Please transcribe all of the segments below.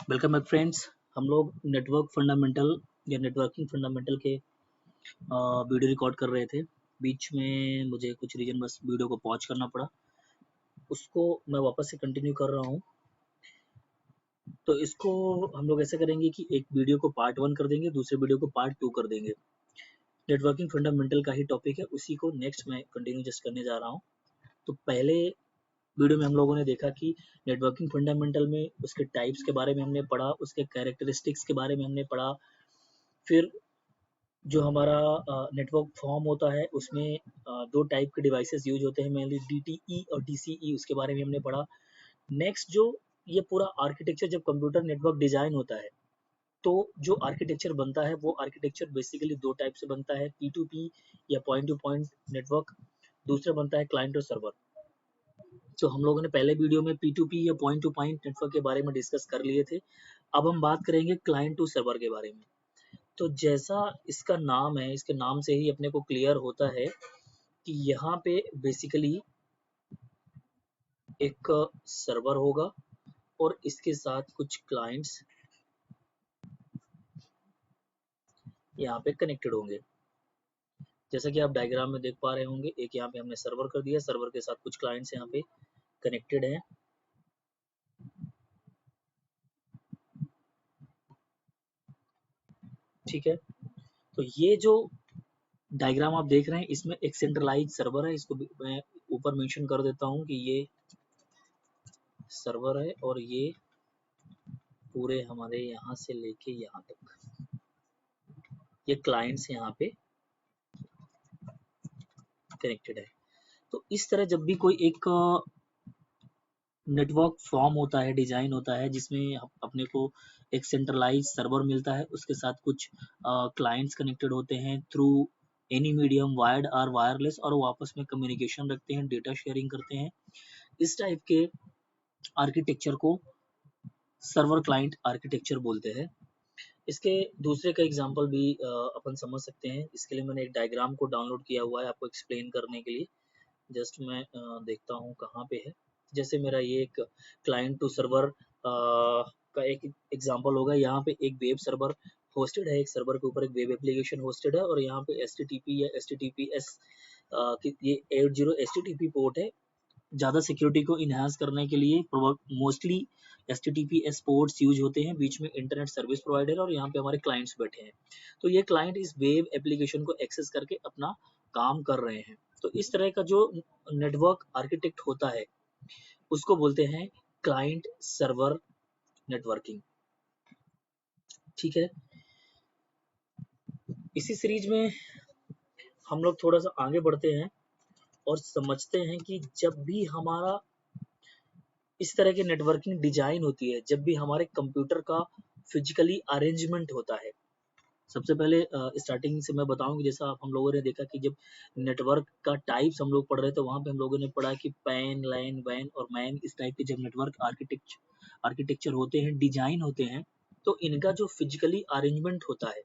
Welcome back friends. हम लोग network fundamental या नेटवर्किंग फंडामेंटल के वीडियो रिकॉर्ड कर रहे थे। बीच में मुझे कुछ रीजन बस वीडियो को पॉज करना पड़ा, उसको मैं वापस से कंटिन्यू कर रहा हूँ। तो इसको हम लोग ऐसे करेंगे कि एक वीडियो को पार्ट 1 कर देंगे, दूसरे वीडियो को पार्ट 2 कर देंगे। नेटवर्किंग फंडामेंटल का ही टॉपिक है, उसी को नेक्स्ट मैं कंटिन्यू जस्ट करने जा रहा हूँ। तो पहले वीडियो में हम लोगों ने देखा कि नेटवर्किंग फंडामेंटल में उसके टाइप्स के बारे में हमने पढ़ा, उसके कैरेक्टरिस्टिक्स के बारे में हमने पढ़ा। फिर जो हमारा नेटवर्क फॉर्म होता है उसमें दो टाइप के डिवाइसेस यूज होते हैं, मेनली DTE और DCE, उसके बारे में हमने पढ़ा। नेक्स्ट जो ये पूरा आर्किटेक्चर जब कंप्यूटर नेटवर्क डिजाइन होता है तो जो आर्किटेक्चर बनता है वो आर्किटेक्चर बेसिकली दो टाइप से बनता है, P2P या पॉइंट टू पॉइंट नेटवर्क, दूसरा बनता है क्लाइंट और सर्वर। तो हम लोगों ने पहले वीडियो में P2P या पॉइंट टू पॉइंट नेटवर्क के बारे में डिस्कस कर लिए थे। अब हम बात करेंगे क्लाइंट टू सर्वर के बारे में। तो जैसा इसका नाम है, इसके नाम से ही अपने को क्लियर होता है कि यहाँ पे बेसिकली एक सर्वर होगा और इसके साथ कुछ क्लाइंट्स यहाँ पे कनेक्टेड होंगे। जैसा कि आप डायग्राम में देख पा रहे होंगे, एक यहाँ पे हमने सर्वर कर दिया, सर्वर के साथ कुछ क्लाइंट्स यहाँ पे कनेक्टेड हैं। ठीक है, तो ये जो डायग्राम आप देख रहे हैं इसमें एक सेंट्रलाइज सर्वर है। इसको मैं ऊपर मेंशन कर देता हूँ कि ये सर्वर है और ये पूरे हमारे यहाँ से लेके यहाँ तक ये क्लाइंट्स यहाँ पे कनेक्टेड है। तो इस तरह जब भी कोई एक नेटवर्क फॉर्म होता है, डिजाइन होता है, जिसमें अपने को एक सेंट्रलाइज सर्वर मिलता है, उसके साथ कुछ क्लाइंट्स कनेक्टेड होते हैं थ्रू एनी मीडियम, वायर्ड और वायरलेस, और वो आपस में कम्युनिकेशन रखते हैं, डेटा शेयरिंग करते हैं। इस टाइप के आर्किटेक्चर को सर्वर क्लाइंट आर्किटेक्चर बोलते हैं। इसके दूसरे का एग्जांपल भी अपन समझ सकते हैं। इसके लिए मैंने एक डायग्राम को डाउनलोड किया हुआ है आपको एक्सप्लेन करने के लिए। जस्ट मैं देखता हूँ कहाँ पे है। जैसे मेरा ये एक क्लाइंट टू सर्वर का एक एग्जांपल होगा। यहाँ पे एक वेब सर्वर होस्टेड है, एक सर्वर के ऊपर एक वेब एप्लीकेशन होस्टेड है, और यहाँ पे HTTP या HTTPS ये 80 HTTP पोर्ट है। ज़्यादा सिक्योरिटी को इन्हांस करने के लिए मोस्टली HTTPS पोर्ट्स यूज होते हैं। बीच में इंटरनेट सर्विस प्रोवाइडर और यहाँ पे हमारे क्लाइंट्स बैठे हैं। तो ये क्लाइंट इस वेब एप्लीकेशन को एक्सेस करके अपना काम कर रहे हैं। तो इस तरह का जो नेटवर्क आर्किटेक्ट होता है उसको बोलते हैं क्लाइंट सर्वर नेटवर्किंग। ठीक है, इसी सीरीज में हम लोग थोड़ा सा आगे बढ़ते हैं और समझते हैं कि जब भी हमारा इस तरह की नेटवर्किंग डिजाइन होती है, जब भी हमारे कंप्यूटर का फिजिकली अरेंजमेंट होता है। सबसे पहले स्टार्टिंग से मैं बताऊं कि जैसा हम लोगों ने देखा कि जब नेटवर्क का टाइप्स हम लोग पढ़ रहे थे, वहां पे हम लोगों ने पढ़ा कि पैन, लैन, वैन और मैन, इस टाइप के जब नेटवर्क आर्किटेक्चर होते हैं, डिजाइन होते हैं, तो इनका जो फिजिकली अरेंजमेंट होता है,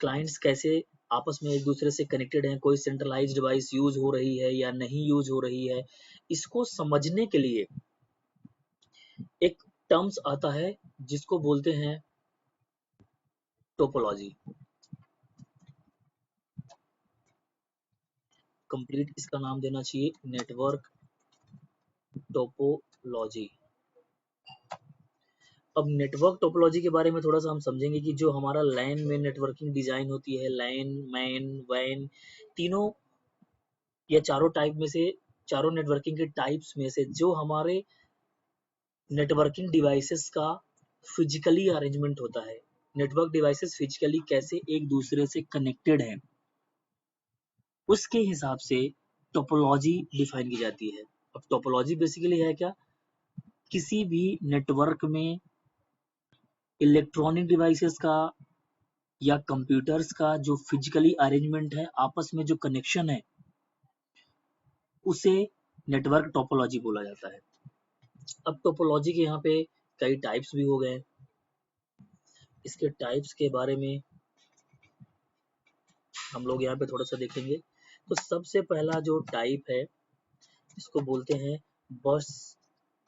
क्लाइंट्स कैसे आपस में एक दूसरे से कनेक्टेड हैं, कोई सेंट्रलाइज डिवाइस यूज हो रही है या नहीं यूज हो रही है, इसको समझने के लिए एक टर्म्स आता है जिसको बोलते हैं टोपोलॉजी। कंप्लीट इसका नाम देना चाहिए नेटवर्क टोपोलॉजी। अब नेटवर्क टोपोलॉजी के बारे में थोड़ा सा हम समझेंगे कि जो हमारा लैन में नेटवर्किंग डिजाइन होती है, लैन, मैन, वैन, तीनों या चारों टाइप में से, चारों नेटवर्किंग के टाइप्स में से जो हमारे नेटवर्किंग डिवाइसेस का फिजिकली अरेंजमेंट होता है, नेटवर्क डिवाइसेस फिजिकली कैसे एक दूसरे से कनेक्टेड हैं, उसके हिसाब से टोपोलॉजी डिफाइन की जाती है। अब टोपोलॉजी बेसिकली है क्या? किसी भी नेटवर्क में इलेक्ट्रॉनिक डिवाइसेस का या कंप्यूटर्स का जो फिजिकली अरेंजमेंट है, आपस में जो कनेक्शन है, उसे नेटवर्क टोपोलॉजी बोला जाता है। अब टोपोलॉजी के यहाँ पे कई टाइप्स भी हो गए। इसके टाइप्स के बारे में हम लोग यहाँ पे थोड़ा सा देखेंगे। तो सबसे पहला जो टाइप है इसको बोलते हैं बस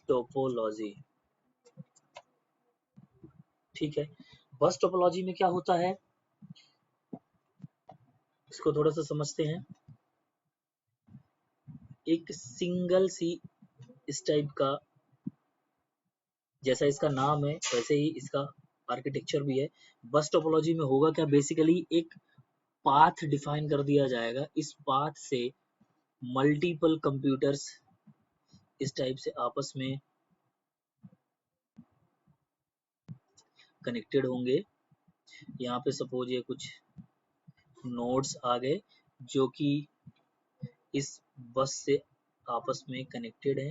टोपोलॉजी। ठीक है। बस टोपोलॉजी में क्या होता है, इसको थोड़ा सा समझते हैं। एक सिंगल सी इस टाइप का, जैसा इसका नाम है वैसे ही इसका आर्किटेक्चर भी है। बस टोपोलॉजी में होगा क्या, बेसिकली एक पाथ डिफाइन कर दिया जाएगा, इस पाथ से मल्टीपल कंप्यूटर्स इस टाइप से आपस में कनेक्टेड होंगे। यहाँ पे सपोज ये कुछ नोड्स आ गए जो कि इस बस से आपस में कनेक्टेड है।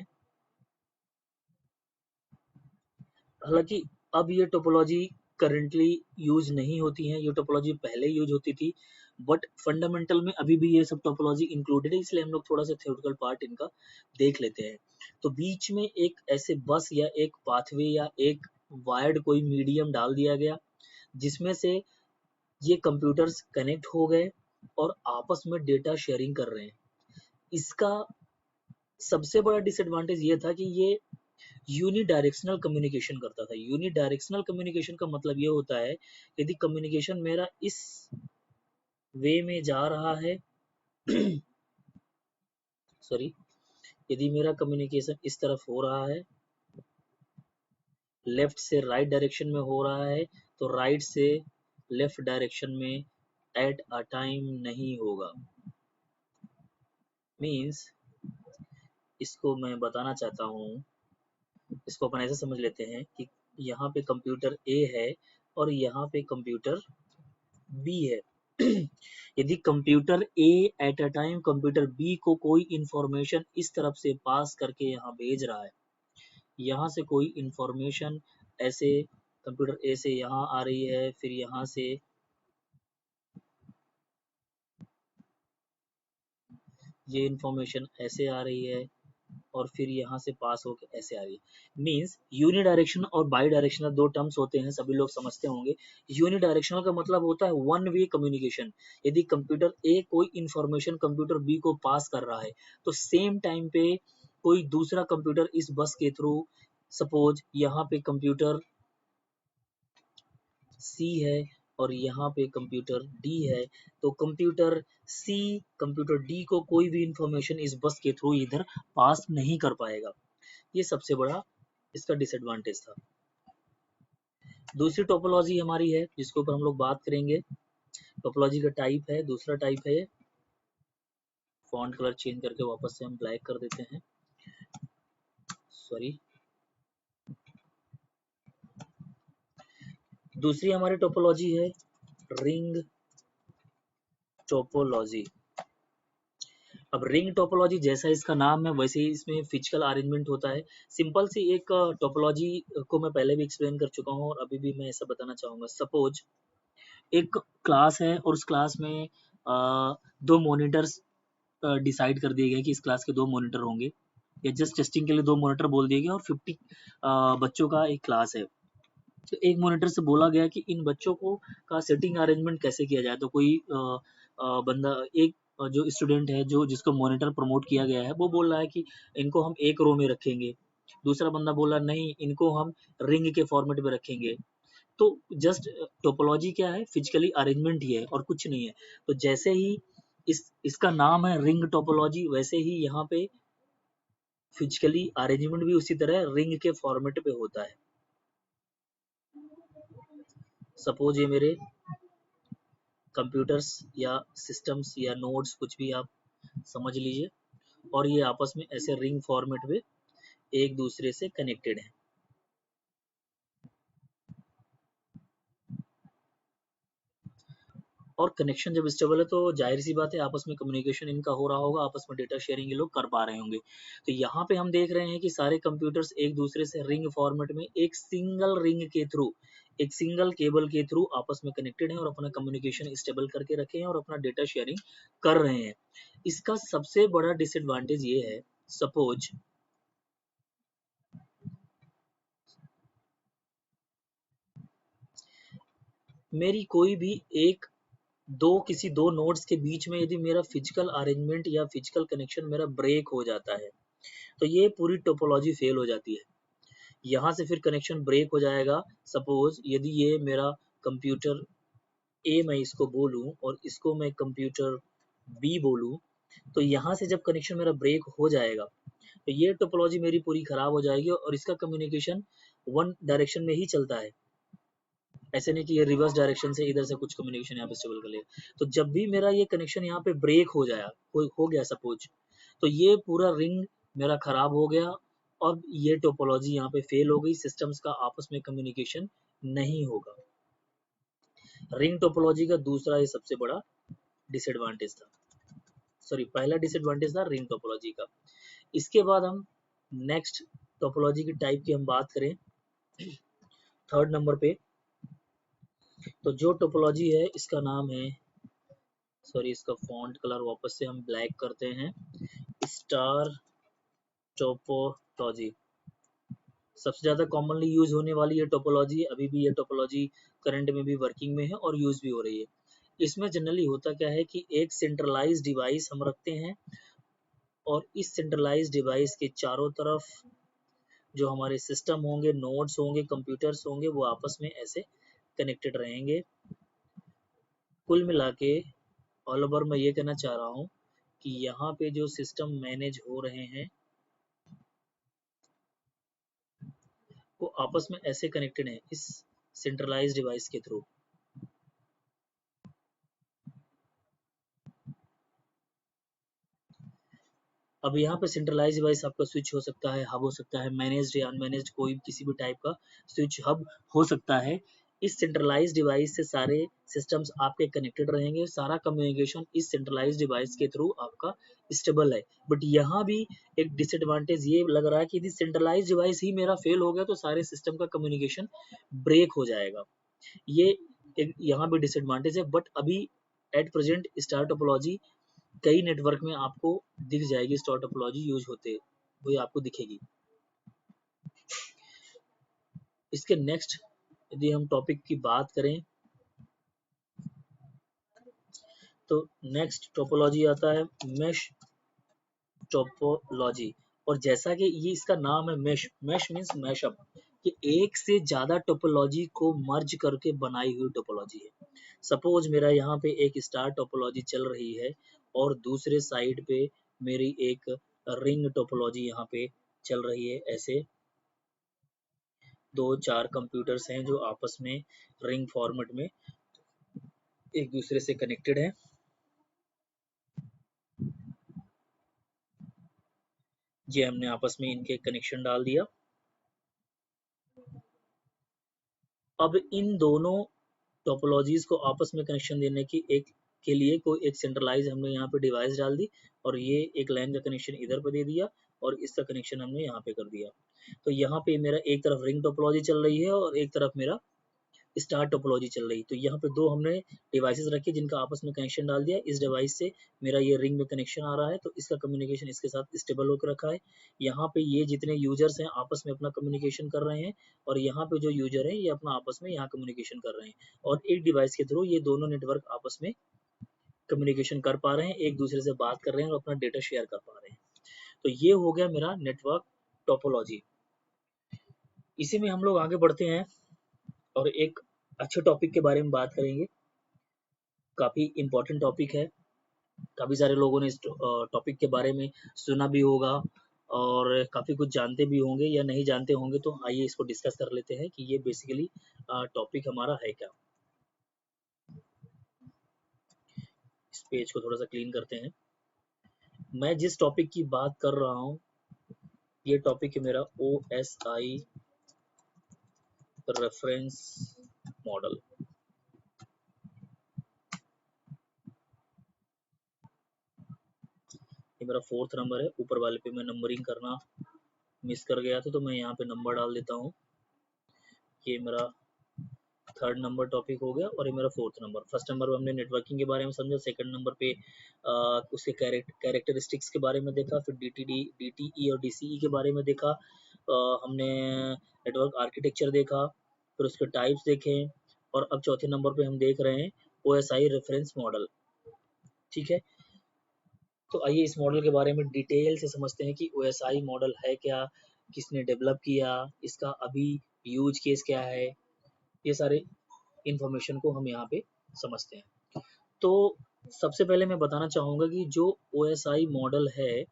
हालांकि अब ये टोपोलॉजी करंटली यूज नहीं होती है, ये टोपोलॉजी पहले यूज होती थी, बट फंडामेंटल में अभी भी ये सब टोपोलॉजी इंक्लूडेड है, इसलिए हम लोग थोड़ा सा थ्योरेटिकल पार्ट इनका देख लेते हैं। तो बीच में एक ऐसे बस या एक पाथवे या एक वायर्ड कोई मीडियम डाल दिया गया, जिसमें से ये कंप्यूटर्स कनेक्ट हो गए और आपस में डेटा शेयरिंग कर रहे हैं। इसका सबसे बड़ा डिसएडवांटेज ये था कि ये यूनिडायरेक्शनल कम्युनिकेशन करता था। यूनिडायरेक्शनल कम्युनिकेशन का मतलब ये होता है, यदि कम्युनिकेशन मेरा इस वे में जा रहा है सॉरी, यदि मेरा कम्युनिकेशन इस तरफ हो रहा है, लेफ्ट से राइट डायरेक्शन में हो रहा है, तो राइट से लेफ्ट डायरेक्शन में एट अ टाइम नहीं होगा। मीन्स इसको मैं बताना चाहता हूँ, इसको अपन ऐसे समझ लेते हैं कि यहाँ पे कंप्यूटर ए है और यहाँ पे कंप्यूटर बी है। यदि computer A at a time computer B को कोई इंफॉर्मेशन इस तरफ से पास करके यहाँ भेज रहा है, यहाँ से कोई इंफॉर्मेशन ऐसे कंप्यूटर ए से यहाँ आ रही है, फिर यहाँ से ये इंफॉर्मेशन ऐसे आ रही है और फिर यहाँ से पास होकर ऐसे आ रही है। मीन्स यूनिडायरेक्शनल और बाई डायरेक्शनल दो टर्म्स होते हैं, सभी लोग समझते होंगे। यूनिडायरेक्शनल का मतलब होता है वन वे कम्युनिकेशन। यदि कंप्यूटर ए कोई इंफॉर्मेशन कंप्यूटर बी को पास कर रहा है, तो सेम टाइम पे कोई दूसरा कंप्यूटर इस बस के थ्रू, सपोज यहाँ पे कंप्यूटर सी है और यहाँ पे कंप्यूटर डी है, तो कंप्यूटर सी कंप्यूटर डी को कोई भी इंफॉर्मेशन इस बस के थ्रू इधर पास नहीं कर पाएगा। ये सबसे बड़ा इसका डिसएडवांटेज था। दूसरी टोपोलॉजी हमारी है जिसके ऊपर हम लोग बात करेंगे, टोपोलॉजी का टाइप है, दूसरा टाइप है, फॉन्ट कलर चेंज करके वापस से हम ब्लैक कर देते हैं, सॉरी। दूसरी हमारी टोपोलॉजी है रिंग टोपोलॉजी। अब रिंग टोपोलॉजी जैसा इसका नाम है वैसे ही इसमें फिजिकल अरेंजमेंट होता है। सिंपल सी एक टोपोलॉजी को मैं पहले भी एक्सप्लेन कर चुका हूँ और अभी भी मैं ऐसा बताना चाहूंगा। सपोज एक क्लास है और उस क्लास में दो मॉनिटर्स डिसाइड कर दिए गए कि इस क्लास के दो मॉनिटर होंगे, या जस्ट टेस्टिंग के लिए दो मॉनिटर बोल दिए गए, और 50 बच्चों का एक क्लास है। तो एक मॉनिटर से बोला गया कि इन बच्चों को का सेटिंग अरेंजमेंट कैसे किया जाए। तो कोई बंदा, एक जो स्टूडेंट है जो जिसको मॉनिटर प्रमोट किया गया है, वो बोल रहा है कि इनको हम एक रो में रखेंगे। दूसरा बंदा बोला नहीं, इनको हम रिंग के फॉर्मेट में रखेंगे। तो जस्ट टोपोलॉजी क्या है, फिजिकली अरेंजमेंट ही है और कुछ नहीं है। तो जैसे ही इसका नाम है रिंग टोपोलॉजी, वैसे ही यहाँ पे फिजिकली अरेंजमेंट भी उसी तरह रिंग के फॉर्मेट पे होता है। सपोज ये मेरे कंप्यूटर्स या सिस्टम्स या नोड्स कुछ भी आप समझ लीजिए, और ये आपस में ऐसे रिंग फॉर्मेट में एक दूसरे से कनेक्टेड है। और कनेक्शन जब स्टेबल है तो जाहिर सी बात है आपस में कम्युनिकेशन इनका हो रहा होगा, आपस में डेटा शेयरिंग ये लोग कर पा रहे होंगे। तो यहाँ पे हम देख रहे हैं कि सारे कंप्यूटर्स एक दूसरे से रिंग फॉर्मेट में एक सिंगल रिंग के थ्रू, एक सिंगल केबल के थ्रू आपस में कनेक्टेड हैं और अपना कम्युनिकेशन स्टेबल करके रखे हैं और अपना डेटा शेयरिंग कर रहे हैं। इसका सबसे बड़ा डिसएडवांटेज ये है, सपोज मेरी कोई भी एक किसी दो नोड्स के बीच में यदि मेरा फिजिकल अरेंजमेंट या फिजिकल कनेक्शन मेरा ब्रेक हो जाता है, तो ये पूरी टोपोलॉजी फेल हो जाती है। यहाँ से फिर कनेक्शन ब्रेक हो जाएगा। सपोज यदि ये मेरा कंप्यूटर ए मैं इसको बोलूँ और इसको मैं कंप्यूटर बी बोलूँ, तो यहाँ से जब कनेक्शन मेरा ब्रेक हो जाएगा तो ये टोपोलॉजी मेरी पूरी खराब हो जाएगी और इसका कम्युनिकेशन वन डायरेक्शन में ही चलता है। ऐसे नहीं कि ये रिवर्स डायरेक्शन से इधर से कुछ कम्युनिकेशन यहाँ पे स्टेबल कर लेगा। तो जब भी मेरा ये कनेक्शन यहाँ पे ब्रेक हो जाए हो गया सपोज, तो ये पूरा रिंग मेरा खराब हो गया और ये टोपोलॉजी यहाँ पे फेल हो गई, सिस्टम्स का आपस में कम्युनिकेशन नहीं होगा। रिंग टोपोलॉजी का दूसरा ये सबसे बड़ा डिसएडवांटेज था, सॉरी पहला डिसएडवांटेज था रिंग टोपोलॉजी का। इसके बाद हम नेक्स्ट टोपोलॉजी की टाइप की हम बात करें थर्ड नंबर पे, तो जो टोपोलॉजी है इसका नाम है, सॉरी इसका फॉन्ट कलर वापस से हम ब्लैक करते हैं, स्टार टोपोलॉजी। सबसे ज़्यादा कॉमनली यूज होने वाली ये टोपोलॉजी, अभी भी ये टोपोलॉजी करंट में भी वर्किंग में है और यूज भी हो रही है। इसमें जनरली होता क्या है कि एक सेंट्रलाइज डिवाइस हम रखते हैं और इस सेंट्रलाइज डिवाइस के चारों तरफ जो हमारे सिस्टम होंगे, नोड्स होंगे, कंप्यूटर्स होंगे, वो आपस में ऐसे कनेक्टेड रहेंगे। कुल मिला के ऑल ओवर मैं ये कहना चाह रहा हूँ कि यहाँ पे जो सिस्टम मैनेज हो रहे हैं वो आपस में ऐसे कनेक्टेड हैं इस सेंट्रलाइज डिवाइस के थ्रू। अब यहाँ पे सेंट्रलाइज डिवाइस आपका स्विच हो सकता है, हब हो सकता है, मैनेज्ड या अनमैनेज्ड कोई किसी भी टाइप का स्विच हब हो सकता है। इस सेंट्रलाइज डिवाइस से सारे सिस्टम्स आपके कनेक्टेड रहेंगे, सारा कम्युनिकेशन इस सेंट्रलाइज डिवाइस के थ्रू आपका स्टेबल है। बट यहाँ भी एक डिसएडवांटेज ये लग रहा है कि यदि सेंट्रलाइज डिवाइस ही मेरा फेल हो गया तो सारे सिस्टम का कम्युनिकेशन ब्रेक हो जाएगा। ये एक यहाँ भी डिसएडवांटेज है। बट अभी एट प्रेजेंट स्टार टोपोलॉजी कई नेटवर्क में आपको दिख जाएगी, स्टार टोपोलॉजी यूज होते हुए आपको दिखेगी। इसके नेक्स्ट यदि हम टॉपिक की बात करें तो नेक्स्ट टोपोलॉजी आता है मेश टोपोलॉजी। और जैसा कि ये इसका नाम है मेश, मेश मीन्स मैशअप, कि एक से ज्यादा टोपोलॉजी को मर्ज करके बनाई हुई टोपोलॉजी है। सपोज मेरा यहाँ पे एक स्टार टोपोलॉजी चल रही है और दूसरे साइड पे मेरी एक रिंग टोपोलॉजी यहाँ पे चल रही है। ऐसे दो चार कंप्यूटर्स हैं जो आपस में रिंग फॉर्मेट में एक दूसरे से कनेक्टेड है। ये हमने आपस में इनके कनेक्शन डाल दिया। अब इन दोनों टोपोलॉजीज को आपस में कनेक्शन देने की एक के लिए कोई एक सेंट्रलाइज हमने यहाँ पे डिवाइस डाल दी और ये एक लाइन का कनेक्शन इधर पे दे दिया और इसका कनेक्शन हमने यहाँ पे कर दिया। तो यहाँ पे मेरा एक तरफ रिंग टोपोलॉजी चल रही है और एक तरफ मेरा स्टार टोपोलॉजी चल रही। तो यहाँ पे दो हमने डिवाइसेस रखे जिनका आपस में कनेक्शन डाल दिया। इस डिवाइस से मेरा ये रिंग में कनेक्शन आ रहा है तो इसका कम्युनिकेशन इसके साथ स्टेबल होकर रखा है। यहाँ पे ये जितने यूजर्स हैं आपस में अपना कम्युनिकेशन कर रहे हैं और यहाँ पे जो यूजर है ये अपना आपस में यहाँ कम्युनिकेशन कर रहे हैं और एक डिवाइस के थ्रू ये दोनों नेटवर्क आपस में कम्युनिकेशन कर पा रहे हैं, एक दूसरे से बात कर रहे हैं और अपना डेटा शेयर कर पा रहे हैं। तो ये हो गया मेरा नेटवर्क टोपोलॉजी। इसी में हम लोग आगे बढ़ते हैं और एक अच्छे टॉपिक के बारे में बात करेंगे। काफ़ी इम्पोर्टेंट टॉपिक है, काफ़ी सारे लोगों ने इस टॉपिक के बारे में सुना भी होगा और काफ़ी कुछ जानते भी होंगे या नहीं जानते होंगे। तो आइए इसको डिस्कस कर लेते हैं कि ये बेसिकली टॉपिक हमारा है क्या। इस पेज को थोड़ा सा क्लीन करते हैं। मैं जिस टॉपिक की बात कर रहा हूँ ये टॉपिक है मेरा OSI रेफरेंस मॉडल। ये मेरा 4th नंबर है। ऊपर वाले पे मैं नंबरिंग करना मिस कर गया था तो मैं यहाँ पे नंबर डाल देता हूँ। ये मेरा 3rd नंबर टॉपिक हो गया और ये मेरा 4th नंबर। फर्स्ट नंबर पे हमने नेटवर्किंग के बारे में समझा, सेकंड नंबर पे उसके कैरेक्टरिस्टिक्स के बारे में देखा, फिर DTE और DCE के बारे में देखा, हमने नेटवर्क आर्किटेक्चर देखा, फिर उसके टाइप्स देखे और अब चौथे नंबर पे हम देख रहे हैं OSI रेफरेंस मॉडल। ठीक है, तो आइए इस मॉडल के बारे में डिटेल से समझते हैं कि OSI मॉडल है क्या, किसने डेवलप किया, इसका अभी यूज केस क्या है, ये सारे इंफॉर्मेशन को हम यहाँ पे समझते हैं। तो सबसे पहले मैं बताना चाहूँगा कि जो OSI मॉडल है,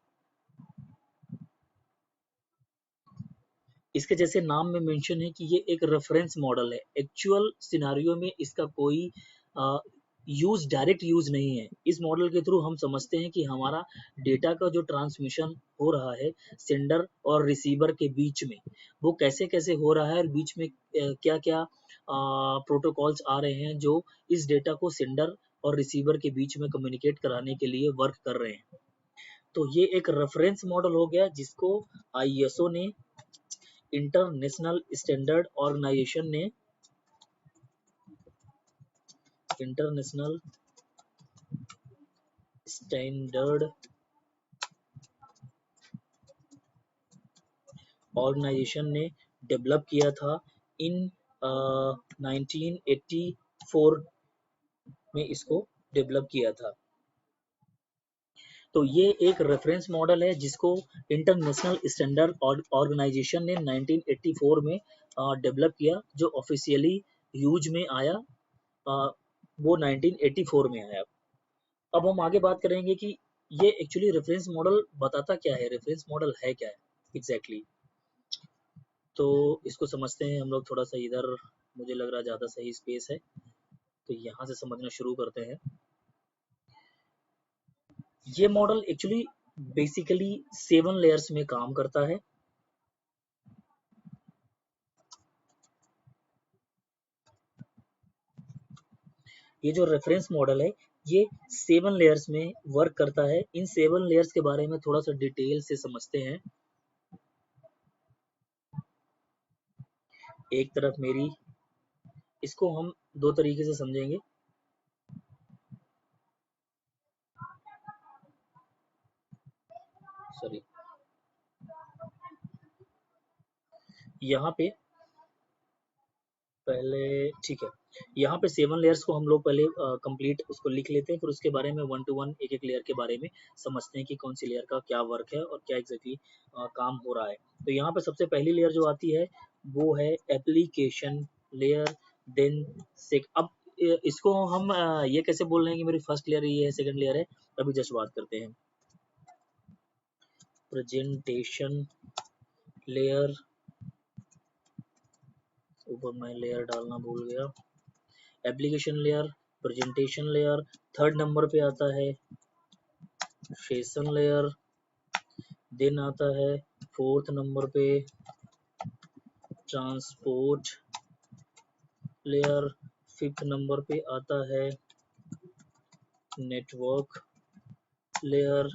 इसके जैसे नाम में मेंशन है कि ये एक रेफरेंस मॉडल है। एक्चुअल सिनारियो में इसका कोई डायरेक्ट यूज नहीं है। इस मॉडल के थ्रू हम समझते हैं कि हमारा डेटा का जो ट्रांसमिशन हो रहा है सेंडर और रिसीवर के बीच में, वो कैसे कैसे हो रहा है और बीच में क्या क्या प्रोटोकॉल्स आ रहे हैं जो इस डेटा को सेंडर और रिसीवर के बीच में कम्युनिकेट कराने के लिए वर्क कर रहे हैं। तो ये एक रेफरेंस मॉडल हो गया जिसको ISO ने, इंटरनेशनल स्टैंडर्ड ऑर्गेनाइजेशन ने, इंटरनेशनल स्टैंडर्ड ऑर्गेनाइजेशन ने डेवलप किया था इन 1984 में इसको डेवलप किया था। तो ये एक रेफरेंस मॉडल है जिसको इंटरनेशनल स्टैंडर्ड ऑर्गेनाइजेशन ने 1984 में डेवलप किया, जो ऑफिशियली यूज में आया वो 1984 में आया। अब हम आगे बात करेंगे कि ये एक्चुअली रेफरेंस मॉडल बताता क्या है, रेफरेंस मॉडल है क्या है एग्जैक्टली तो इसको समझते हैं हम लोग थोड़ा सा इधर, मुझे लग रहा है ज़्यादा सही स्पेस है, तो यहाँ से समझना शुरू करते हैं। ये मॉडल एक्चुअली बेसिकली 7 लेयर्स में काम करता है। ये जो रेफरेंस मॉडल है ये 7 लेयर्स में वर्क करता है। इन 7 लेयर्स के बारे में थोड़ा सा डिटेल से समझते हैं। एक तरफ मेरी, इसको हम दो तरीके से समझेंगे। सॉरी, यहाँ पे पहले, ठीक है, यहाँ पे 7 लेयर्स को हम लोग पहले कंप्लीट उसको लिख लेते हैं, फिर उसके बारे में 1 to 1 एक एक लेयर के बारे में समझते हैं कि कौन सी लेयर का क्या वर्क है और क्या एग्जैक्टली काम हो रहा है। तो यहाँ पे सबसे पहली लेयर जो आती है वो है एप्लीकेशन लेयर। देन अब इसको हम ये कैसे बोल रहे हैं कि मेरी फर्स्ट लेयर ये है, सेकंड लेयर है, अभी जस्ट बात करते हैं। प्रेजेंटेशन लेयर, ऊपर मैं लेयर डालना भूल गया। Application layer, presentation layer, third number पे आता है सेशन लेयर, देन आता है फोर्थ नंबर पे ट्रांसपोर्ट लेयर, फिफ्थ नंबर पे आता है नेटवर्क लेयर,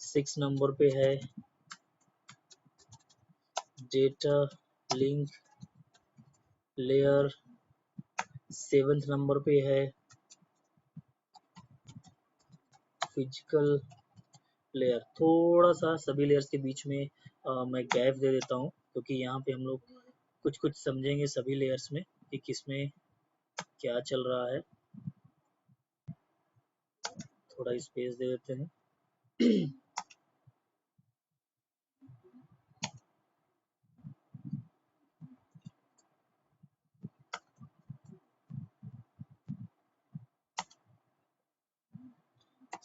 6 नंबर पे है data link layer, 7th number पे है फिजिकल लेयर। थोड़ा सा सभी लेयर्स के बीच में मैं गैप दे देता हूँ क्योंकि यहाँ पे हम लोग कुछ कुछ समझेंगे सभी लेयर्स में कि किसमें क्या चल रहा है। थोड़ा स्पेस दे देते हैं।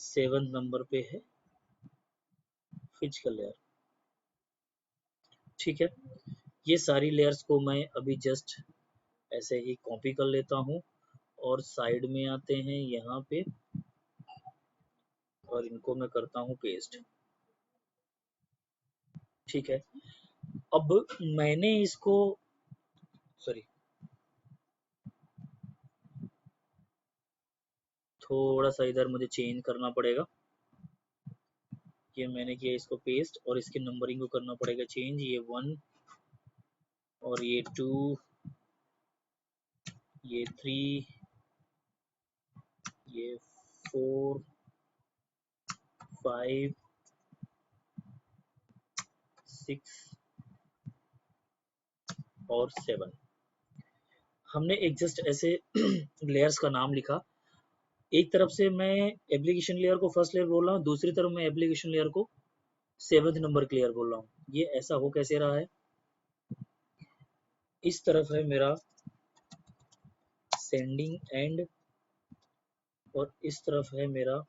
7th नंबर पे है फिजिकल लेयर। ठीक है, ये सारी लेयर्स को मैं अभी जस्ट ऐसे ही कॉपी कर लेता हूँ और साइड में आते हैं यहाँ पे और इनको मैं करता हूँ पेस्ट। ठीक है, अब मैंने इसको, सॉरी, थोड़ा सा इधर मुझे चेंज करना पड़ेगा। ये मैंने किया इसको पेस्ट और इसकी नंबरिंग को करना पड़ेगा चेंज। ये 1 और ये 2, ये 3, ये 4, 5, 6 और 7। हमने एक जस्ट ऐसे लेयर्स का नाम लिखा। एक तरफ से मैं एप्लीकेशन लेयर को फर्स्ट लेयर बोल रहा हूँ, दूसरी तरफ मैं एप्लीकेशन लेयर को 7th नंबर क्लियर बोल रहा हूँ। ये ऐसा हो कैसे रहा है, इस तरफ है मेरा सेंडिंग एंड और इस तरफ है मेरा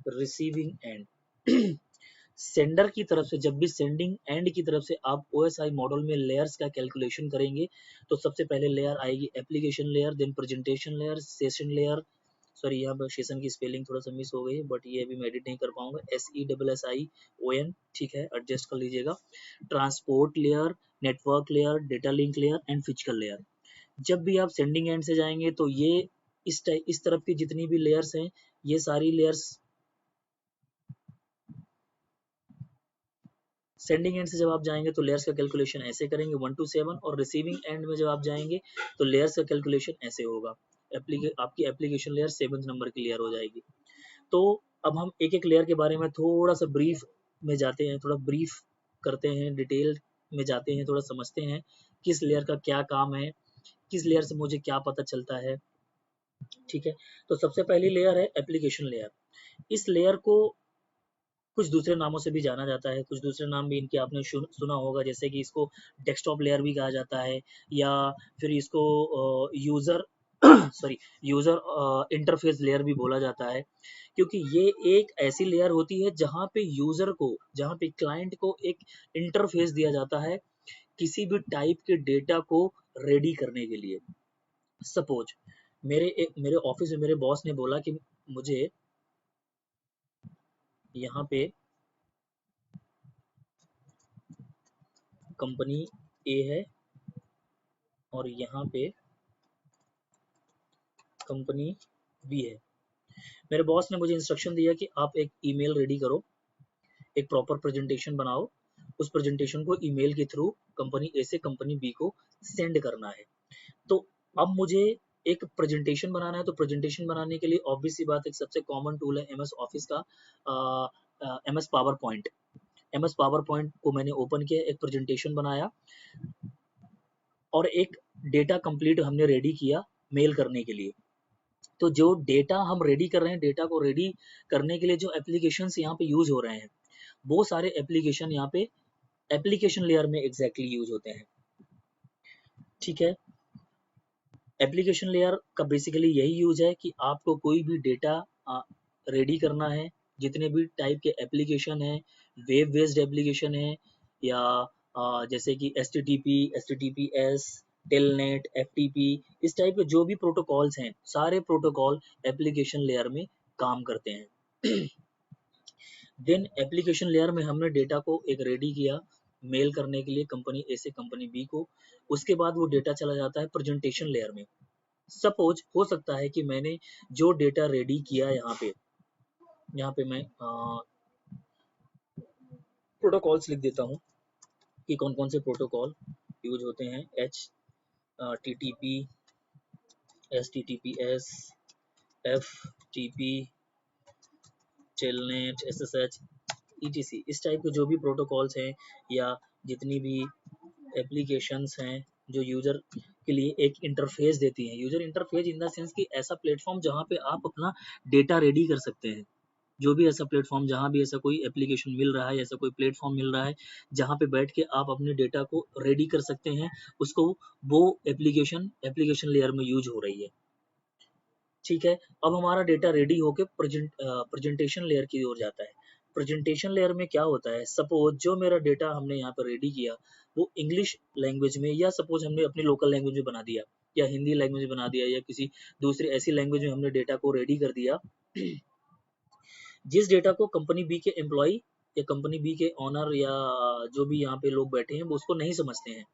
रिसीविंग एंड। सेंडर की तरफ से, जब भी सेंडिंग एंड की तरफ से आप OSI मॉडल में लेयर्स का कैलकुलेशन करेंगे तो सबसे पहले लेयर आएगी application layer, then presentation layer, session layer, sorry यहाँ पर सेशन की स्पेलिंग थोड़ा सा मिस हो गई बट ये अभी मैं एडिट नहीं कर पाऊंगा, SESSION, ठीक है, एडजस्ट कर लीजिएगा। Transport layer, network layer, data link layer and physical layer. जब भी आप सेंडिंग एंड से जाएंगे तो ये इस तरफ की जितनी भी लेयर्स हैं, ये सारी लेयर्स, सेंडिंग एंड से जब आप जाएंगे तो लेयर्स का कैलकुलेशन ऐसे करेंगे 1 to 7, और रिसीविंग एंड में जब आप जाएंगे तो लेयर्स का कैलकुलेशन ऐसे होगा, आपकी एप्लीकेशन लेयर 7th नंबर की लेयर हो जाएगी। तो अब हम एक एक लेयर के बारे में थोड़ा सा ब्रीफ में जाते हैं, थोड़ा ब्रीफ करते हैं, डिटेल में जाते हैं, थोड़ा समझते हैं किस लेयर का क्या काम है, किस लेयर से मुझे क्या पता चलता है। ठीक है, तो सबसे पहली लेयर है एप्लीकेशन लेयर। इस लेयर को कुछ दूसरे नामों से भी जाना जाता है, कुछ दूसरे नाम भी इनके आपने सुना होगा, जैसे कि इसको डेस्कटॉप लेयर भी कहा जाता है, या फिर इसको user sorry user interface layer भी बोला जाता है, क्योंकि ये एक ऐसी लेयर होती है जहाँ पे यूजर को, जहाँ पे क्लाइंट को एक इंटरफेस दिया जाता है किसी भी टाइप के डेटा को रेडी करने के लिए। सपोज मेरे ऑफिस में मेरे बॉस ने बोला कि मुझे यहाँ पे कंपनी ए है और यहाँ पे कंपनी बी है। मेरे बॉस ने मुझे इंस्ट्रक्शन दिया कि आप एक ईमेल रेडी करो, एक प्रॉपर प्रेजेंटेशन बनाओ, उस प्रेजेंटेशन को ईमेल के थ्रू कंपनी ए से कंपनी बी को सेंड करना है। तो अब मुझे एक प्रेजेंटेशन बनाना है, तो प्रेजेंटेशन बनाने के लिए ऑब्वियस सी बात, एक सबसे कॉमन टूल है MS ऑफिस का, MS power point. MS power point को मैंने ओपन किया, एक प्रेजेंटेशन बनाया और एक डेटा कंप्लीट हमने रेडी किया मेल करने के लिए। तो जो डेटा हम रेडी कर रहे हैं, डेटा को रेडी करने के लिए जो एप्लीकेशंस यहाँ पे यूज हो रहे हैं, वो सारे एप्लीकेशन यहाँ पे एप्लीकेशन लेयर में एग्जैक्टली यूज होते हैं। ठीक है, एप्लीकेशन लेयर का बेसिकली यही यूज है कि आपको कोई भी डेटा रेडी करना है, जितने भी टाइप के एप्लीकेशन है, वेब बेस्ड एप्लीकेशन है, या जैसे कि HTTP, HTTPS, टेलनेट, FTP, इस टाइप के जो भी प्रोटोकॉल्स हैं, सारे प्रोटोकॉल एप्लीकेशन लेयर में काम करते हैं। देन एप्लीकेशन लेयर में हमने डेटा को एक रेडी किया मेल करने के लिए कंपनी ए से कंपनी बी को, उसके बाद वो डेटा चला जाता है प्रेजेंटेशन लेयर में। सपोज हो सकता है कि मैंने जो डेटा रेडी किया यहाँ पे मैं प्रोटोकॉल्स लिख देता हूँ कि कौन कौन से प्रोटोकॉल यूज होते हैं। HTTP, HTTPS, FTP, telnet, SSH, ETC, इस टाइप के जो भी प्रोटोकॉल्स हैं या जितनी भी एप्लीकेशंस हैं जो यूजर के लिए एक इंटरफेस देती हैं, user interface in the sense कि ऐसा प्लेटफॉर्म जहाँ पे आप अपना डेटा रेडी कर सकते हैं, जो भी ऐसा प्लेटफॉर्म, जहाँ भी ऐसा कोई एप्लीकेशन मिल रहा है, ऐसा कोई प्लेटफॉर्म मिल रहा है जहाँ पे बैठ के आप अपने डेटा को रेडी कर सकते हैं, उसको वो एप्लीकेशन लेयर में यूज हो रही है। ठीक है, अब हमारा डेटा रेडी होके प्रेजेंटेशन लेयर की ओर जाता है। प्रेजेंटेशन लेयर में क्या होता है, सपोज जो मेरा डेटा हमने यहाँ पर रेडी किया वो इंग्लिश लैंग्वेज में, या सपोज हमने अपनी लोकल लैंग्वेज में बना दिया, या हिंदी लैंग्वेज में बना दिया, या किसी दूसरी ऐसी लैंग्वेज में हमने डेटा को रेडी कर दिया, जिस डेटा को कंपनी बी के एम्प्लॉय या कंपनी बी के ऑनर या जो भी यहाँ पे लोग बैठे हैं वो उसको नहीं समझते हैं,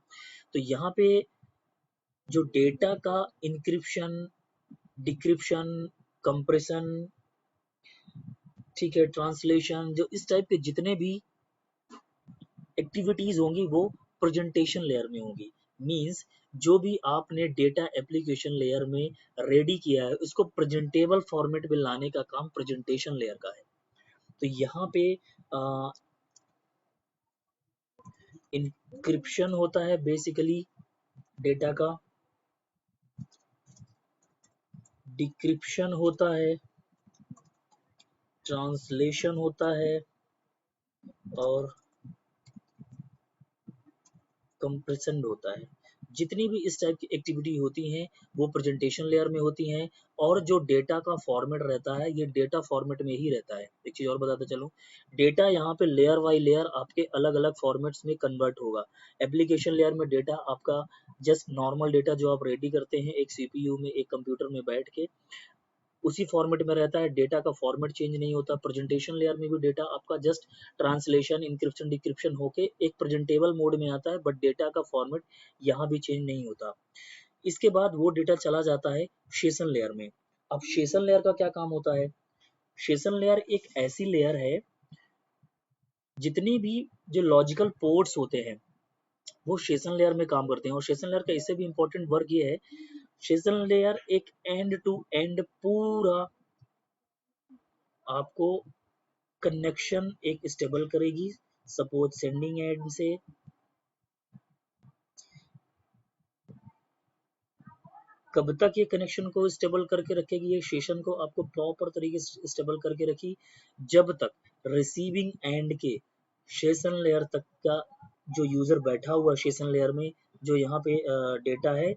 तो यहाँ पे जो डेटा का इंक्रिप्शन, डिक्रिप्शन, कंप्रेशन, ठीक है, ट्रांसलेशन, जो इस टाइप के जितने भी एक्टिविटीज होंगी वो प्रेजेंटेशन लेयर में होगी। मींस जो भी आपने डेटा एप्लीकेशन लेयर में रेडी किया है उसको प्रेजेंटेबल फॉर्मेट में लाने का काम प्रेजेंटेशन लेयर का है। तो यहाँ पे इंक्रिप्शन होता है बेसिकली डेटा का, डिक्रिप्शन होता है, ट्रांसलेशन होता है, और कंप्रेशन होता है। जितनी भी इस टाइप की एक्टिविटी होती हैं वो प्रेजेंटेशन लेयर में होती हैं, और जो डेटा का फॉर्मेट रहता है ये डेटा फॉर्मेट में ही रहता है। एक चीज़ और बताता चलूँ, डेटा यहाँ पे लेयर बाई लेयर आपके अलग अलग फॉर्मेट्स में कन्वर्ट होगा। एप्लीकेशन लेयर में डेटा आपका जस्ट नॉर्मल डेटा जो आप रेडी करते हैं एक सीपीयू में, एक कंप्यूटर में बैठ के, उसी फॉर्मेट में रहता है, डेटा का फॉर्मेट चेंज नहीं होता। प्रेजेंटेशन लेयर में भी डेटा आपका जस्ट ट्रांसलेशन, इंक्रिप्शन, डिक्रिप्शन होके एक प्रेजेंटेबल मोड में आता है, बट डेटा का फॉर्मेट यहाँ भी चेंज नहीं होता। इसके बाद वो डेटा चला जाता है सेशन लेयर में। अब सेशन लेयर का क्या काम होता है? सेशन लेयर एक ऐसी लेयर है, जितनी भी जो लॉजिकल पोर्ट्स होते हैं वो सेशन लेयर में काम करते हैं। और सेशन लेयर का इससे भी इम्पोर्टेंट वर्क ये है, सेशन लेयर एक एंड टू एंड पूरा आपको कनेक्शन एक स्टेबल करेगी। सपोज सेंडिंग एंड से कब तक ये कनेक्शन को स्टेबल करके रखेगी, ये सेशन को आपको प्रॉपर तरीके से स्टेबल करके रखी, जब तक रिसीविंग एंड के सेशन लेयर तक का जो यूजर बैठा हुआ सेशन लेयर में, जो यहाँ पे डेटा है,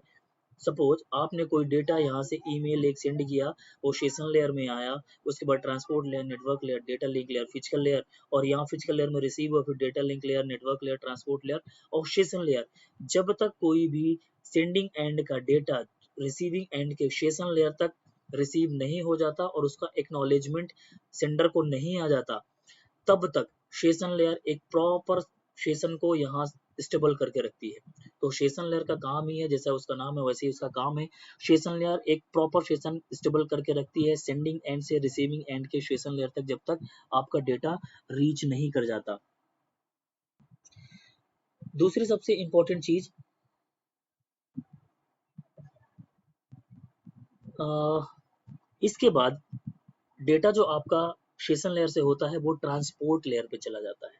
सपोज आपने कोई डेटा यहाँ से ईमेल एक सेंड किया, वो सेशन लेयर में आया, उसके बाद transport layer, network layer, data link layer, physical layer, और यहाँ फिजिकल लेयर में रिसीव हुआ, फिर data link layer, network layer, transport layer और सेशन लेयर। जब तक कोई भी सेंडिंग एंड का डेटा रिसीविंग एंड के सेशन लेयर तक रिसीव नहीं हो जाता और उसका एक्नॉलेजमेंट सेंडर को नहीं आ जाता, तब तक सेशन लेयर एक प्रॉपर सेशन को यहाँ स्टेबल करके रखती है। तो सेशन लेयर का काम ही है, जैसा उसका नाम है वैसे ही उसका काम है। सेशन लेयर एक प्रॉपर सेशन स्टेबल करके रखती है सेंडिंग एंड से रिसीविंग एंड के सेशन लेयर तक, जब तक आपका डेटा रीच नहीं कर जाता। दूसरी सबसे इंपॉर्टेंट चीज, इसके बाद डेटा जो आपका सेशन लेयर से होता है वो ट्रांसपोर्ट लेयर पे चला जाता है।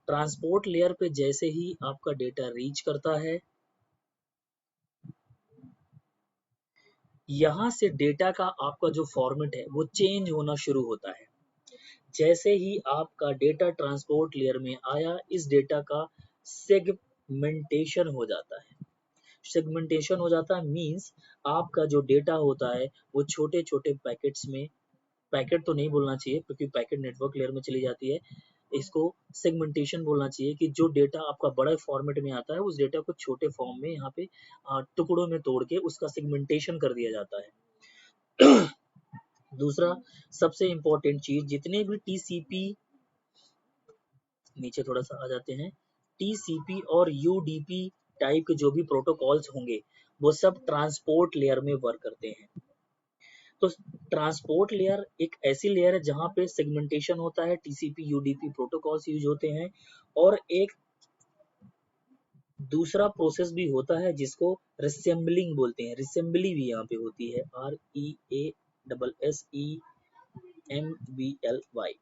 ट्रांसपोर्ट लेयर पे जैसे ही आपका डेटा रीच करता है, यहाँ से डेटा का आपका जो फॉर्मेट है वो चेंज होना शुरू होता है। जैसे ही आपका डेटा ट्रांसपोर्ट लेयर में आया, इस डेटा का सेगमेंटेशन हो जाता है। सेगमेंटेशन हो जाता है मीन्स आपका जो डेटा होता है वो छोटे छोटे पैकेट्स में, पैकेट तो नहीं बोलना चाहिए क्योंकि पैकेट नेटवर्क लेयर में चली जाती है, इसको सेगमेंटेशन बोलना चाहिए कि जो डेटा आपका बड़े फॉर्मेट में आता है उस डेटा को छोटे फॉर्म में यहाँ पे टुकड़ों में तोड़ के उसका सेगमेंटेशन कर दिया जाता है। दूसरा सबसे इंपॉर्टेंट चीज, जितने भी टीसीपी, नीचे थोड़ा सा आ जाते हैं, टीसीपी और यूडीपी टाइप के जो भी प्रोटोकॉल्स होंगे वो सब ट्रांसपोर्ट लेयर में वर्क करते हैं। तो ट्रांसपोर्ट लेयर एक ऐसी लेयर है जहां पे सेगमेंटेशन होता है, टीसीपी यूडीपी प्रोटोकॉल्स यूज होते हैं, और एक दूसरा प्रोसेस भी होता है जिसको रिसेंबलिंग बोलते हैं। रिसेंबली भी यहाँ पे होती है, REASSEMBLY।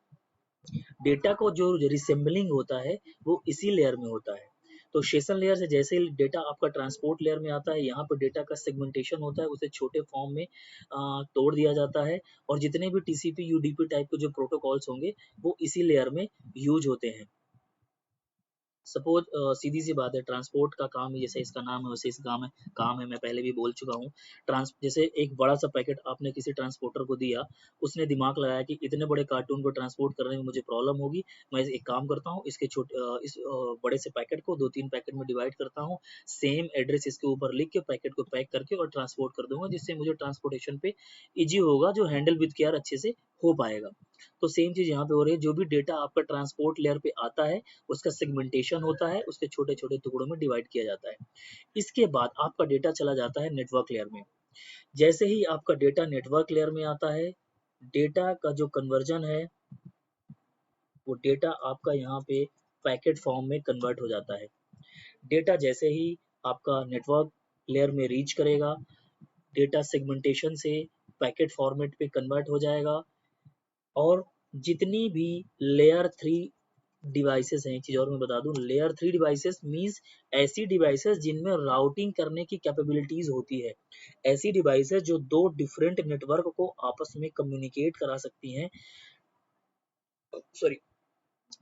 डेटा को जो रिसेंबलिंग होता है वो इसी लेयर में होता है। तो सेशन लेयर से जैसे डेटा आपका ट्रांसपोर्ट लेयर में आता है, यहाँ पर डेटा का सेगमेंटेशन होता है, उसे छोटे फॉर्म में तोड़ दिया जाता है, और जितने भी टीसीपी यूडीपी टाइप के जो प्रोटोकॉल्स होंगे वो इसी लेयर में यूज होते हैं। सपोज सीधी सी बात है, ट्रांसपोर्ट का काम ही जैसे इसका नाम है वैसे इसका काम है, मैं पहले भी बोल चुका हूँ। जैसे एक बड़ा सा पैकेट आपने किसी ट्रांसपोर्टर को दिया, उसने दिमाग लगाया कि इतने बड़े कार्टून को ट्रांसपोर्ट करने में मुझे प्रॉब्लम होगी, मैं एक काम करता हूँ, इसके इस बड़े से पैकेट को 2-3 पैकेट में डिवाइड करता हूँ, सेम एड्रेस इसके ऊपर लिख के पैकेट को पैक करके और ट्रांसपोर्ट कर दूंगा, जिससे मुझे ट्रांसपोर्टेशन पे ईजी होगा, जो हैंडल विद केयर अच्छे से हो पाएगा। तो सेम चीज यहाँ पे हो रही है, जो भी डेटा आपका ट्रांसपोर्ट लेयर पे आता है उसका सेगमेंटेशन होता है, उसके छोटे छोटे टुकड़ों में डिवाइड किया जाता है। इसके बाद आपका डेटा चला जाता है नेटवर्क लेयर में। जैसे ही आपका डेटा नेटवर्क लेयर में आता है, डेटा का जो कन्वर्जन है वो डेटा आपका यहाँ पे पैकेट फॉर्म में कन्वर्ट हो जाता है। डेटा जैसे ही आपका नेटवर्क लेयर में रीच करेगा, डेटा सेगमेंटेशन से पैकेट फॉर्मेट पे कन्वर्ट हो जाएगा, और जितनी भी लेयर 3 डिवाइसेस हैं, एक चीज और मैं बता दूं, लेयर 3 डिवाइसेस मींस ऐसी डिवाइसेस जिनमें राउटिंग करने की कैपेबिलिटीज होती है, ऐसी डिवाइसेस जो दो डिफरेंट नेटवर्क को आपस में कम्युनिकेट करा सकती हैं, सॉरी,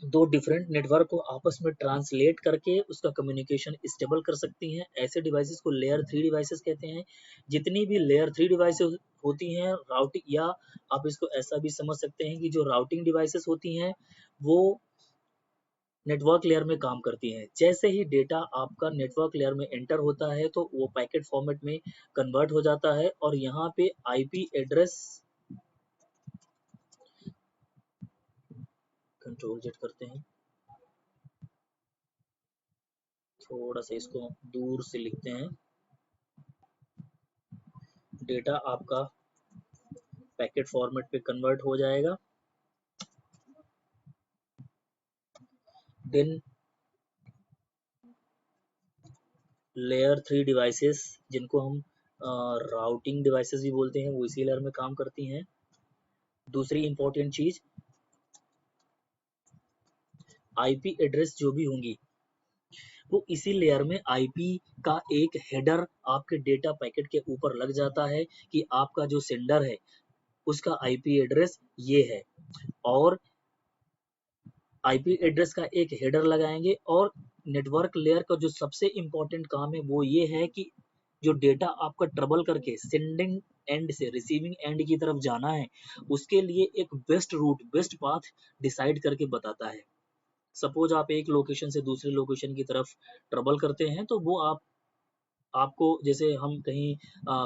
दो डिफरेंट नेटवर्क को आपस में ट्रांसलेट करके उसका कम्युनिकेशन स्टेबल कर सकती हैं। ऐसे डिवाइसेस को लेयर 3 डिवाइसेस कहते हैं। जितनी भी लेयर 3 डिवाइसेस होती हैं राउटिंग, या आप इसको ऐसा भी समझ सकते हैं कि जो राउटिंग डिवाइसेस होती हैं वो नेटवर्क लेयर में काम करती हैं। जैसे ही डेटा आपका नेटवर्क लेयर में एंटर होता है तो वो पैकेट फॉर्मेट में कन्वर्ट हो जाता है और यहाँ पे आईपी एड्रेस, कंट्रोल जेड करते हैं, थोड़ा सा इसको दूर से लिखते हैं। डेटा आपका पैकेट फॉर्मेट पे कन्वर्ट हो जाएगा। देन लेयर 3 डिवाइसेस, जिनको हम राउटिंग डिवाइसेस भी बोलते हैं, वो इसी लेयर में काम करती हैं। दूसरी इंपॉर्टेंट चीज, आईपी एड्रेस जो भी होंगी वो इसी लेयर में आईपी का एक हेडर आपके डेटा पैकेट के ऊपर लग जाता है कि आपका जो सेंडर है उसका आईपी एड्रेस ये है, और आईपी एड्रेस का एक हेडर लगाएंगे। और नेटवर्क लेयर का जो सबसे इंपॉर्टेंट काम है वो ये है कि जो डेटा आपका ट्रेवल करके सेंडिंग एंड से रिसीविंग एंड की तरफ जाना है उसके लिए एक best route, best path decide करके बताता है। सपोज आप एक लोकेशन से दूसरे लोकेशन की तरफ ट्रेवल करते हैं तो वो आपको, जैसे हम कहीं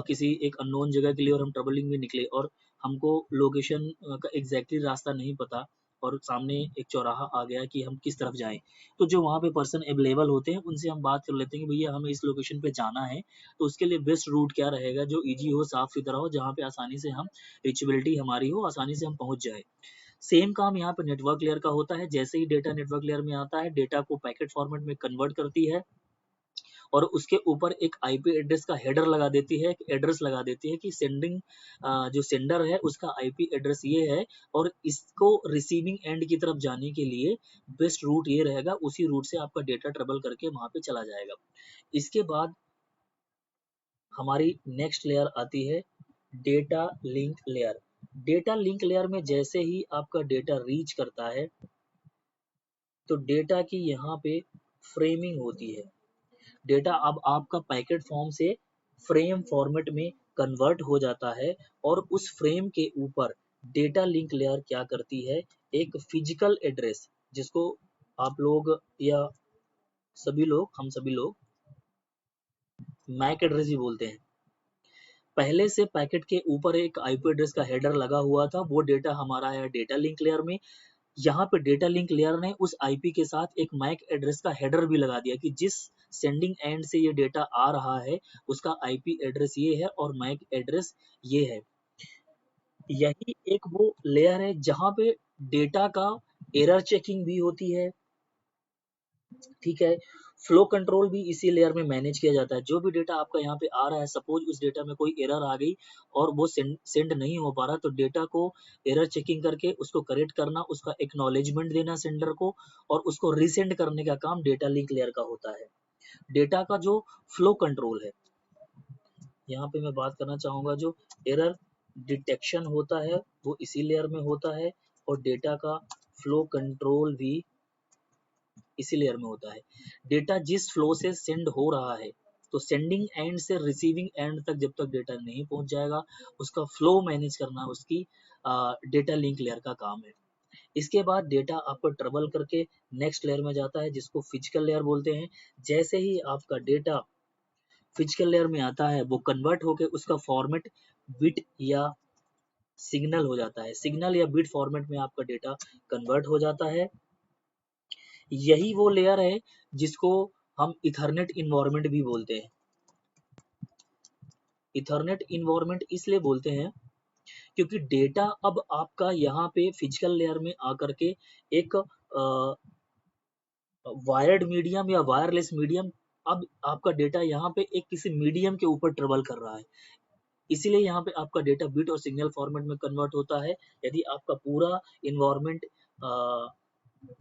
किसी एक अननोन जगह के लिए और हम ट्रेवलिंग में निकले और हमको लोकेशन का एग्जैक्टली रास्ता नहीं पता और सामने एक चौराहा आ गया कि हम किस तरफ जाएं, तो जो वहाँ पे पर्सन अवेलेबल होते हैं उनसे हम बात कर लेते हैं कि भैया हमें इस लोकेशन पे जाना है, तो उसके लिए बेस्ट रूट क्या रहेगा जो इजी हो, साफ सुथरा हो, जहाँ पे आसानी से हम रीचेबिलिटी हमारी हो, आसानी से हम पहुंच जाए। सेम काम यहाँ पे नेटवर्क लेयर का होता है। जैसे ही डेटा नेटवर्क लेयर में आता है, डेटा को पैकेट फॉर्मेट में कन्वर्ट करती है और उसके ऊपर एक आईपी एड्रेस का हेडर लगा देती है, एक एड्रेस लगा देती है कि सेंडिंग जो सेंडर है उसका आईपी एड्रेस ये है और इसको रिसीविंग एंड की तरफ जाने के लिए बेस्ट रूट ये रहेगा, उसी रूट से आपका डेटा ट्रेवल करके वहां पे चला जाएगा। इसके बाद हमारी नेक्स्ट लेयर आती है data link layer. Data link layer में जैसे ही आपका डेटा रीच करता है तो डेटा की यहाँ पे फ्रेमिंग होती है। डेटा अब आपका पैकेट फॉर्म से फ्रेम फॉर्मेट में कन्वर्ट हो जाता है और उस फ्रेम के ऊपर डेटा लिंक लेयर क्या करती है, एक फिजिकल एड्रेस, जिसको आप लोग या सभी लोग, हम सभी लोग मैक एड्रेस भी बोलते हैं। पहले से पैकेट के ऊपर एक आईपी एड्रेस का हेडर लगा हुआ था, वो डेटा हमारा है डेटा लिंक लेयर में। यहाँ पे डेटा लिंक लेयर ने उस आईपी के साथ एक मैक एड्रेस का हेडर भी लगा दिया कि जिस सेंडिंग एंड से ये डेटा आ रहा है उसका आईपी एड्रेस ये है और मैक एड्रेस ये है। यही एक वो लेयर है जहाँ पे डेटा का एरर चेकिंग भी होती है, ठीक है। फ्लो कंट्रोल भी इसी लेयर में मैनेज किया जाता है। जो भी डेटा आपका यहाँ पे आ रहा है, सपोज उस डेटा में कोई एरर आ गई और वो सेंड नहीं हो पा रहा, तो डेटा को एरर चेकिंग करके उसको करेक्ट करना, उसका एक्नॉलेजमेंट देना सेंडर को और उसको रीसेंड करने का काम डेटा लिंक लेयर का होता है। डेटा का जो फ्लो कंट्रोल है, यहाँ पे मैं बात करना चाहूंगा, जो एरर डिटेक्शन होता है वो इसी लेयर में होता है और डेटा का फ्लो कंट्रोल भी इसी लेयर में होता है। डेटा जिस फ्लो से सेंड हो रहा है, तो सेंडिंग एंड से रिसीविंग एंड तक जब तक डेटा नहीं पहुंच जाएगा उसका फ्लो मैनेज करना उसकी डेटा लिंक लेयर का काम है। इसके बाद डेटा आपको ट्रेवल करके नेक्स्ट लेयर में जाता है जिसको फिजिकल लेयर बोलते हैं। जैसे ही आपका डेटा फिजिकल लेयर में आता है वो कन्वर्ट होके उसका फॉर्मेट बिट या सिग्नल हो जाता है। सिग्नल या बिट फॉर्मेट में आपका डेटा कन्वर्ट हो जाता है। यही वो लेयर है जिसको हम इथरनेट इन्वायरमेंट भी बोलते हैं। इथरनेट इन्वायरमेंट इसलिए बोलते हैं क्योंकि डेटा अब आपका यहाँ पे फिजिकल लेयर में आकर के एक वायर्ड मीडियम या वायरलेस मीडियम, अब आपका डेटा यहाँ पे एक किसी मीडियम के ऊपर ट्रेवल कर रहा है, इसीलिए यहाँ पे आपका डेटा बिट और सिग्नल फॉर्मेट में कन्वर्ट होता है। यदि आपका पूरा इन्वायरमेंट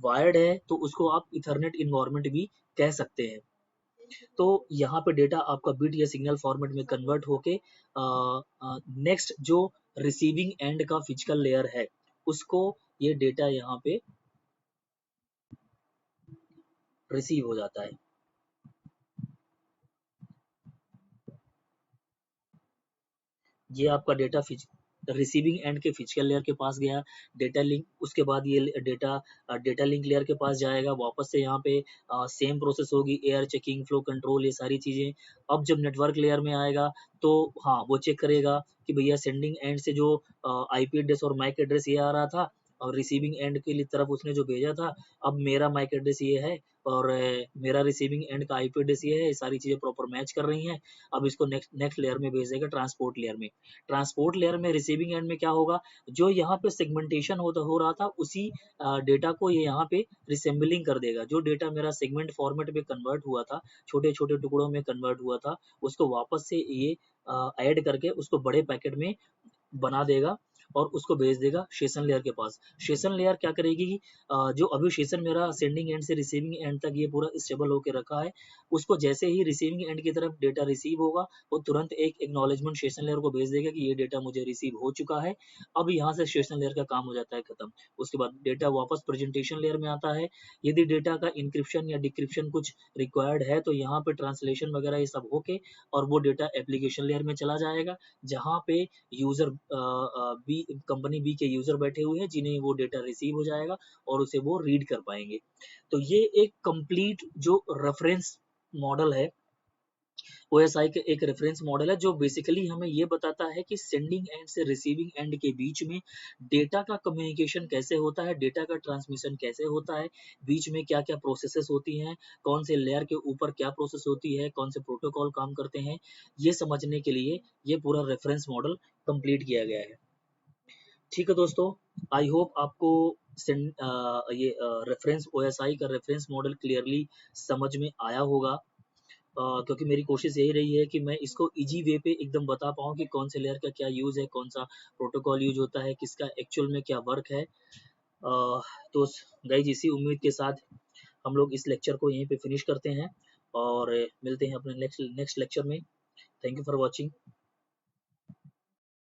वायर्ड है तो उसको आप इथरनेट इन्वायरमेंट भी कह सकते हैं। तो यहाँ पे डेटा आपका बिट या सिग्नल फॉर्मेट में कन्वर्ट होके नेक्स्ट जो रिसीविंग एंड का फिजिकल लेयर है उसको ये डेटा यहाँ पे रिसीव हो जाता है। ये आपका डेटा रिसीविंग एंड के फिजिकल लेयर के पास गया डेटा लिंक, उसके बाद ये डेटा लिंक लेयर के पास जाएगा, वापस से यहाँ पे सेम प्रोसेस होगी, एयर चेकिंग, फ्लो कंट्रोल, ये सारी चीजें। अब जब नेटवर्क लेयर में आएगा तो हाँ वो चेक करेगा कि भैया सेंडिंग एंड से जो आईपी एड्रेस और मैक एड्रेस ये आ रहा था और रिसीविंग एंड की तरफ उसने जो भेजा था, अब मेरा मैक एड्रेस ये है और मेरा रिसीविंग एंड का आईपी एड्रेस ये है, ये सारी चीजें प्रॉपर मैच कर रही हैं। अब इसको नेक्स्ट नेक्स्ट लेयर में भेज देगा, ट्रांसपोर्ट लेयर में। ट्रांसपोर्ट लेयर में रिसीविंग एंड में क्या होगा, जो यहाँ पे सेगमेंटेशन हो रहा था उसी डेटा को ये यहाँ पे रिसेंबलिंग कर देगा। जो डेटा मेरा सेगमेंट फॉर्मेट में कन्वर्ट हुआ था, छोटे छोटे टुकड़ों में कन्वर्ट हुआ था, उसको वापस से ये ऐड करके उसको बड़े पैकेट में बना देगा और उसको भेज देगा सेशन लेयर के पास। सेशन लेयर क्या करेगी कि जो अभी सेशन मेरा सेंडिंग एंड से रिसीविंग एंड तक ये पूरा स्टेबल होकर रखा है, उसको जैसे ही रिसीविंग एंड की तरफ डेटा रिसीव होगा, वो तुरंत एक एक्नॉलेजमेंट सेशन लेयर को भेज देगा कि ये डेटा मुझे रिसीव हो चुका है। अब यहाँ से सेशन लेयर का काम हो जाता है खत्म। उसके बाद डेटा वापस प्रेजेंटेशन लेयर में आता है। यदि डेटा का इंक्रिप्शन या डिक्रिप्शन कुछ रिक्वायर्ड है तो यहाँ पे ट्रांसलेशन वगैरह ये सब होके और वो डेटा एप्लीकेशन लेयर में चला जाएगा, जहाँ पे यूजर बी कंपनी बी के यूजर बैठे हुए हैं जिन्हें वो डेटा रिसीव हो जाएगा और उसे वो रीड कर पाएंगे। तो ये एक कंप्लीट जो रेफरेंस मॉडल है, ओएसआई का एक रेफरेंस मॉडल है जो बेसिकली हमें ये बताता है कि सेंडिंग एंड से रिसीविंग एंड के बीच में डेटा का कम्युनिकेशन कैसे होता है, डेटा का ट्रांसमिशन कैसे होता है, बीच में क्या क्या प्रोसेसेस होती हैं, कौन से लेयर के ऊपर क्या प्रोसेस होती है, कौन से प्रोटोकॉल काम करते हैं, ये समझने के लिए ये पूरा रेफरेंस मॉडल कंप्लीट किया गया है। ठीक है दोस्तों, आई होप आपको ये रेफरेंस ओएसआई का रेफरेंस मॉडल क्लियरली समझ में आया होगा। क्योंकि मेरी कोशिश यही रही है कि मैं इसको इजी वे पे एकदम बता पाऊँ कि कौन से लेयर का क्या यूज़ है, कौन सा प्रोटोकॉल यूज होता है, किसका एक्चुअल में क्या वर्क है। तो गाइज इसी उम्मीद के साथ हम लोग इस लेक्चर को यहीं पे फिनिश करते हैं और मिलते हैं अपने नेक्स्ट नेक्स्ट लेक्चर में। Thank you for watching.